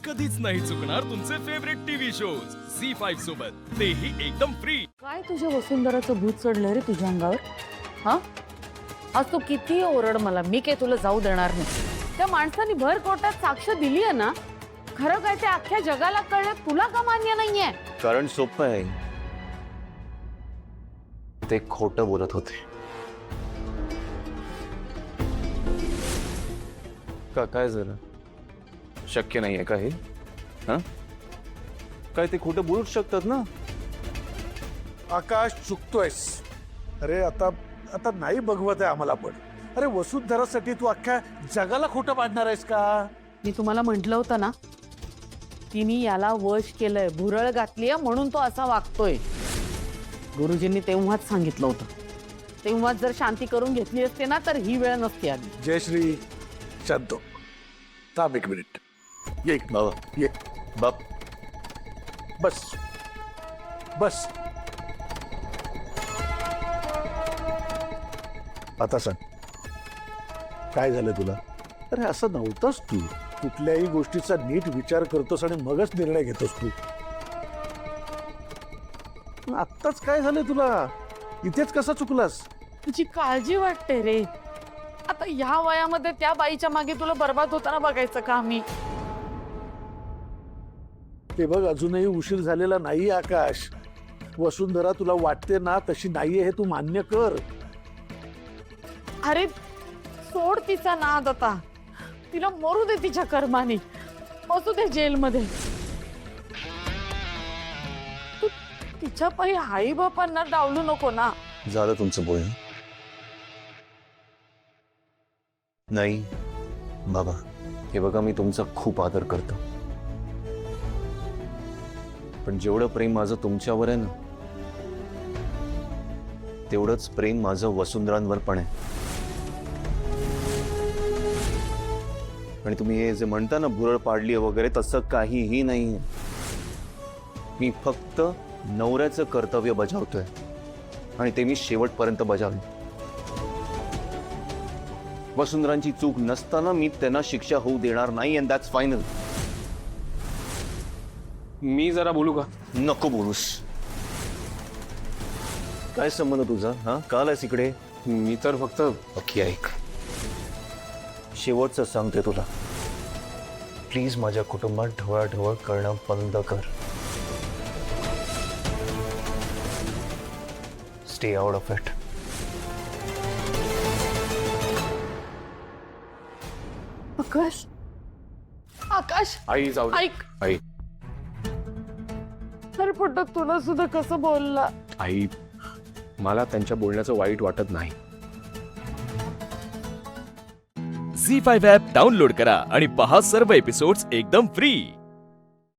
कधीच नाही चुकणार तुमचे फेवरेट टीव्ही शोज झी5 सोबत, तेही एकदम फ्री। काय तुझ्या वसुंधराचं भूत चढलं रे तुझ्या अंगावर? हा, आज तू किती ओरड मला, मी काय तुला जाऊ देणार नाही। त्या माणसाने भर कोर्टात साक्ष दिली आहे ना, खरं काय ते अख्ख्या जगाला कळलं, तुला का मान्य नाहीये? कारण सोपं आहे, ते खोटं बोलत होते। काय झालं? शक्य नाहीये का हे? हा, काय ते खोटं बोलू शकतात ना? आकाश चुकतोयस। अरे आता आता नाही बघवत आहे आम्हाला पण। अरे वसुंधरासाठी तू अख्ख्या जगाला खोटं पाडणार आहेस का? मी तुम्हाला म्हटलं होतं ना, तिने याला वश केलंय, भुरळ घातलीय म्हणून तो असा वागतोय। गुरुजींनी तेव्हाच सांगितलं होतं, तेव्हाच जर शांती करून घेतली असते ना तर ही वेळ नसती आली। जयश्री शांत हो। थांब एक मिनिट, ये बाबा, ये, बाप, बस बस। आता सांग, काय झालं तुला? अरे असं नव्हतंस तू, कुठल्याही गोष्टीचा नीट विचार करतोस आणि मगच निर्णय घेतोस तू। आत्ताच काय झालं तुला? इथेच कसा चुकलास? तुझी काळजी वाटते रे। आता ह्या वयामध्ये त्या बाईच्या मागे तुला बर्बाद होताना बघायचं का आम्ही? ते बघ, अजूनही उशीर झालेला नाही आकाश। वसुंधरा तुला वाटते ना तशी नाहीये हे तू मान्य कर। अरे सोड तिचा नाद आता, तिला मरू दे तिच्या कर्माने, बसू दे जेलमध्ये। तू तिच्या पायी आई बापांना डावलू नको ना। झालं तुमचं बोलणं? नाही बाबा, हे बघा, मी तुमचा खूप आदर करतो, पण जेवढं प्रेम माझं तुमच्यावर आहे ना, तेवढंच प्रेम माझं वसुंधरांवर पण आहे। आणि तुम्ही हे जे म्हणता ना, भुरळ पाडली वगैरे, तसं काहीही नाही। मी फक्त नवऱ्याचं कर्तव्य बजावतोय आणि ते मी शेवटपर्यंत बजावले। वसुंधरांची चूक नसताना मी त्यांना शिक्षा होऊ देणार नाही, अँड दॅट्स फायनल। मी जरा बोलू का? नको बोलूस। काय संबंध तुझा? हा, का आलास इकडे? मी तर फक्त ओके, ऐक, शेवटचं सांगते तुला, प्लीज माझ्या कुटुंबात ढवळाढवळ करणं बंद कर। Stay out of it. Akash, Akash, आई जाऊ दे. ऐक, आई अरे पण तुला सुद्धा कसं बोलला? आई, मला त्यांच्या बोलण्याचं वाईट वाटत नाही। झी5 ॲप डाउनलोड करा आणि पहा सर्व एपिसोड्स एकदम फ्री।